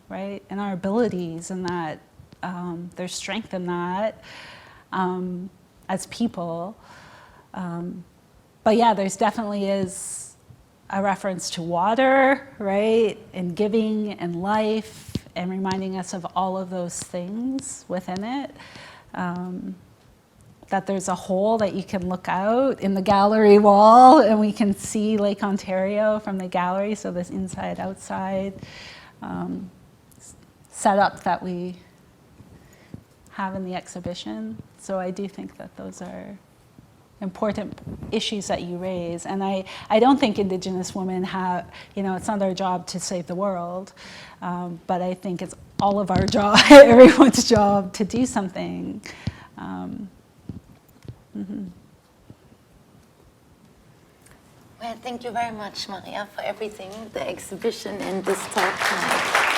right? And our abilities, and that there's strength in that as people. But yeah, there's definitely is a reference to water, right? And giving and life, and reminding us of all of those things within it. That there's a hole that you can look out in the gallery wall, and we can see Lake Ontario from the gallery, so this inside-outside setup that we have in the exhibition. So I do think that those are important issues that you raise. And I don't think Indigenous women have, it's not their job to save the world, but I think it's all of our job, everyone's job to do something. Well, thank you very much, Maria, for everything, the exhibition and this talk tonight.